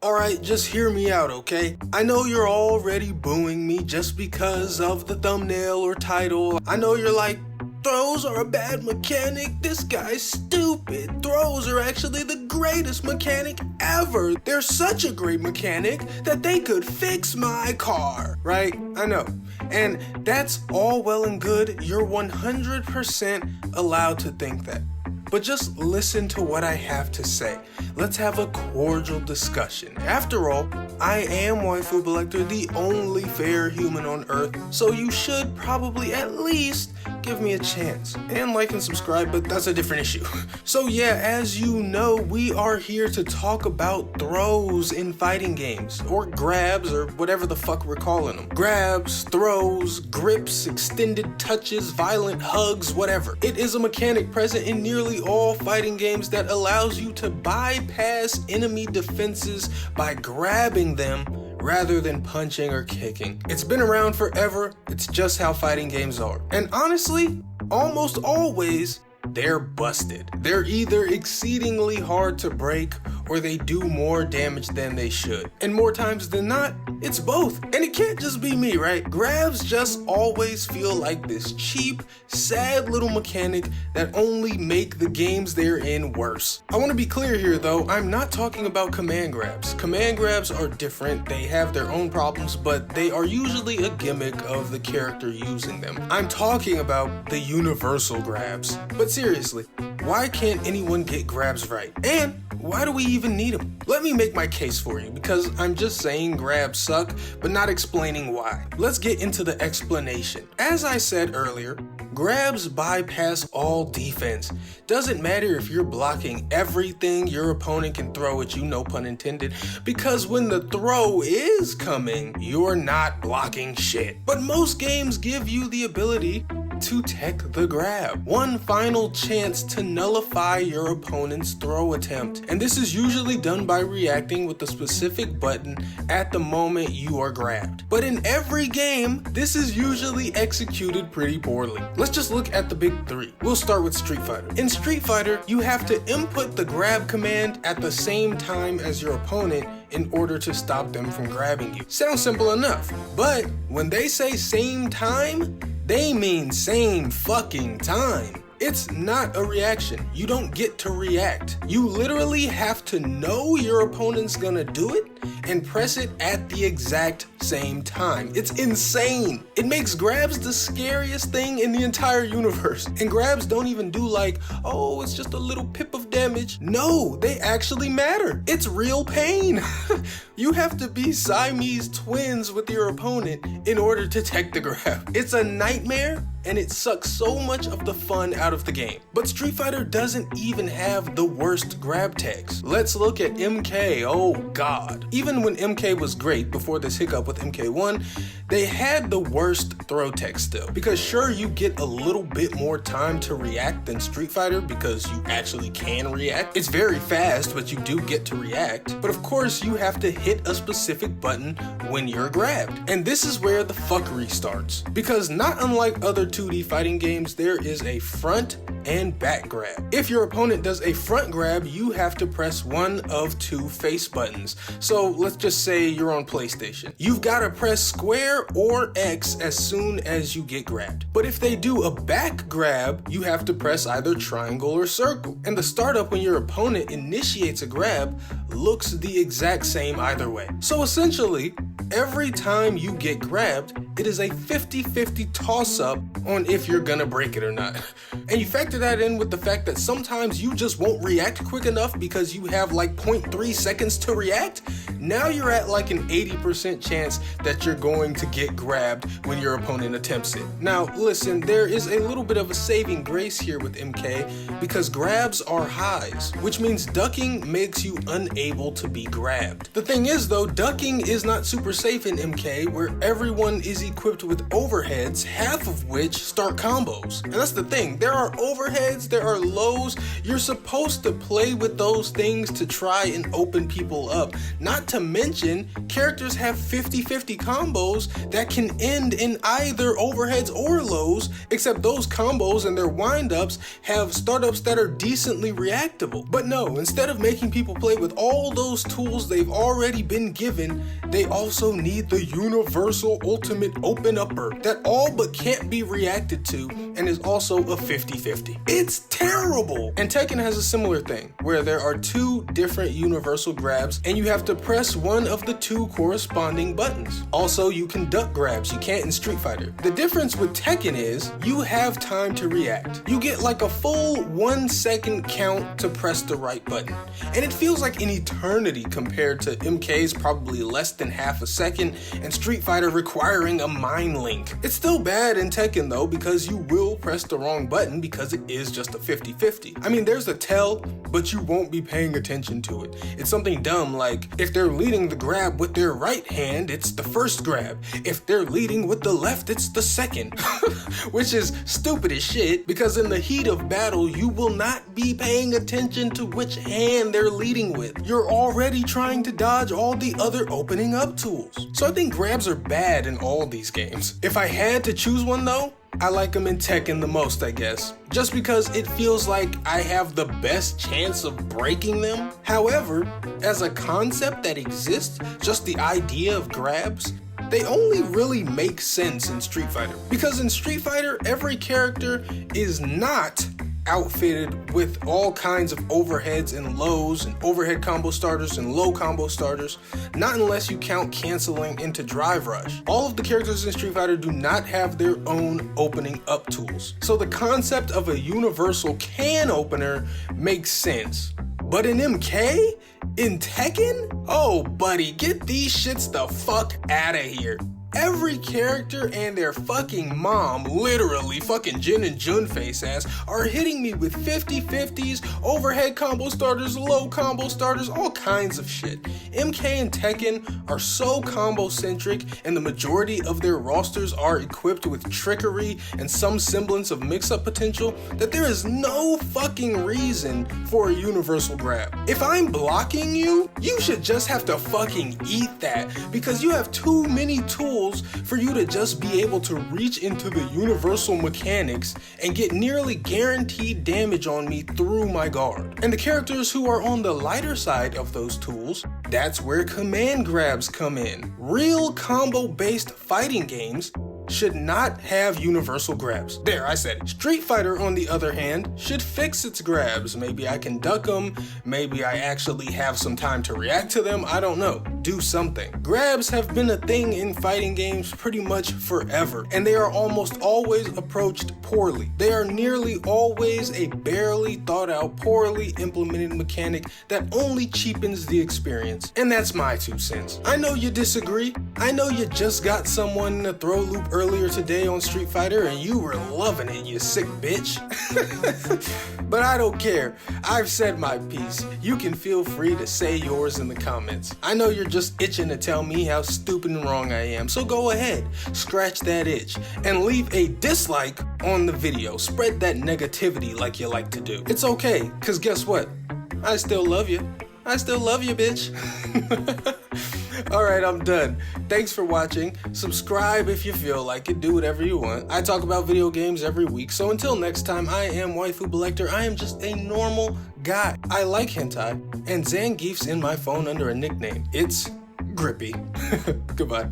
Alright, just hear me out, okay? I know you're already booing me just because of the thumbnail or title. I know you're like, throws are a bad mechanic, this guy's stupid. Throws are actually the greatest mechanic ever. They're such a great mechanic that they could fix my car, right? I know. And that's all well and good. You're 100% allowed to think that. But just listen to what I have to say. Let's have a cordial discussion. After all, I am Waifu Belector, the only fair human on Earth, so you should probably at least give me a chance. And like and subscribe, but that's a different issue. So yeah, as you know, we are here to talk about throws in fighting games, or grabs, or whatever the fuck we're calling them. Grabs, throws, grips, extended touches, violent hugs, whatever. It is a mechanic present in nearly all fighting games that allows you to bypass enemy defenses by grabbing them rather than punching or kicking. It's been around forever, it's just how fighting games are. And honestly, almost always, they're busted. They're either exceedingly hard to break or they do more damage than they should. And more times than not, it's both. And it can't just be me, right? Grabs just always feel like this cheap, sad little mechanic that only make the games they're in worse. I want to be clear here though, I'm not talking about command grabs. Command grabs are different, they have their own problems, but they are usually a gimmick of the character using them. I'm talking about the universal grabs. But seriously, why can't anyone get grabs right? And why do we even need them? Let me make my case for you, because I'm just saying grabs suck, but not explaining why. Let's get into the explanation. As I said earlier, grabs bypass all defense. Doesn't matter if you're blocking everything your opponent can throw at you, no pun intended, because when the throw is coming, you're not blocking shit. But most games give you the ability to tech the grab. One final chance to nullify your opponent's throw attempt. And this is usually done by reacting with a specific button at the moment you are grabbed. But in every game, this is usually executed pretty poorly. Let's just look at the big three. We'll start with Street Fighter. In Street Fighter, you have to input the grab command at the same time as your opponent in order to stop them from grabbing you. Sounds simple enough, but when they say same time, they mean same fucking time. It's not a reaction. You don't get to react. You literally have to know your opponent's gonna do it and press it at the exact same time. It's insane. It makes grabs the scariest thing in the entire universe. And grabs don't even do like, oh, it's just a little pip of damage. No, they actually matter. It's real pain. You have to be Siamese twins with your opponent in order to tech the grab. It's a nightmare, and it sucks so much of the fun out of the game. But Street Fighter doesn't even have the worst grab techs. Let's look at MK, oh god. Even when MK was great before this hiccup with MK1, they had the worst throw tech still. Because sure, you get a little bit more time to react than Street Fighter because you actually can react. It's very fast, but you do get to react. But of course, you have to hit a specific button when you're grabbed. And this is where the fuckery starts. Because not unlike other 2D fighting games, there is a front and back grab. If your opponent does a front grab, you have to press one of two face buttons. So let's just say you're on PlayStation. You've got to press square or X as soon as you get grabbed. But if they do a back grab, you have to press either triangle or circle. And the startup when your opponent initiates a grab looks the exact same either way. So essentially, every time you get grabbed, it is a 50-50 toss-up on if you're gonna break it or not. And you factor that in with the fact that sometimes you just won't react quick enough because you have like 0.3 seconds to react. Now you're at like an 80% chance that you're going to get grabbed when your opponent attempts it. Now listen, there is a little bit of a saving grace here with MK because grabs are highs, which means ducking makes you unable to be grabbed. The thing is though, ducking is not super safe in MK, where everyone is equipped with overheads, half of which start combos. And that's the thing, there are overheads, there are lows. You're supposed to play with those things to try and open people up, not Not to mention, characters have 50-50 combos that can end in either overheads or lows, except those combos and their windups have startups that are decently reactable. But no, instead of making people play with all those tools they've already been given, they also need the universal ultimate open upper that all but can't be reacted to and is also a 50-50. It's terrible! And Tekken has a similar thing, where there are two different universal grabs and you have to press one of the two corresponding buttons. Also, you can duck grabs, you can't in Street Fighter. The difference with Tekken is you have time to react. You get like a full 1 second count to press the right button. And it feels like an eternity compared to MK's probably less than half a second and Street Fighter requiring a mind link. It's still bad in Tekken though, because you will press the wrong button because it is just a 50-50. I mean, there's a tell, but you won't be paying attention to it. It's something dumb like, if they're leading the grab with their right hand, it's the first grab. If they're leading with the left, it's the second. Which is stupid as shit, because in the heat of battle, you will not be paying attention to which hand they're leading with. You're already trying to dodge all the other opening up tools. So I think grabs are bad in all these games. If I had to choose one though, I like them in Tekken the most, I guess. Just because it feels like I have the best chance of breaking them. However, as a concept that exists, just the idea of grabs, they only really make sense in Street Fighter. Because in Street Fighter, every character is not outfitted with all kinds of overheads and lows and overhead combo starters and low combo starters, not unless you count canceling into Drive Rush. All of the characters in Street Fighter do not have their own opening up tools. So the concept of a universal can opener makes sense. But in MK? In Tekken? Oh buddy, get these shits the fuck out of here. Every character and their fucking mom, literally fucking Jin and Jun face ass, are hitting me with 50-50s, overhead combo starters, low combo starters, all kinds of shit. MK and Tekken are so combo centric, and the majority of their rosters are equipped with trickery and some semblance of mix-up potential, that there is no fucking reason for a universal grab. If I'm blocking you, you should just have to fucking eat that, because you have too many tools for you to just be able to reach into the universal mechanics and get nearly guaranteed damage on me through my guard. And the characters who are on the lighter side of those tools, that's where command grabs come in. Real combo-based fighting games should not have universal grabs. There, I said it. Street Fighter, on the other hand, should fix its grabs. Maybe I can duck them, maybe I actually have some time to react to them, I don't know. Do something. Grabs have been a thing in fighting games pretty much forever, and they are almost always approached poorly. They are nearly always a barely thought out, poorly implemented mechanic that only cheapens the experience. And that's my 2 cents. I know you disagree. I know you just got someone in a throw loop earlier today on Street Fighter and you were loving it, you sick bitch. But I don't care. I've said my piece. You can feel free to say yours in the comments. I know you're just itching to tell me how stupid and wrong I am, so go ahead, scratch that itch, and leave a dislike on the video. Spread that negativity like you like to do. It's okay, cause guess what? I still love you. I still love you, bitch. Alright, I'm done. Thanks for watching. Subscribe if you feel like it. Do whatever you want. I talk about video games every week, so until next time, I am Waifu Belector. I am just a normal guy. I like hentai, and Zangief's in my phone under a nickname. It's Grippy. Goodbye.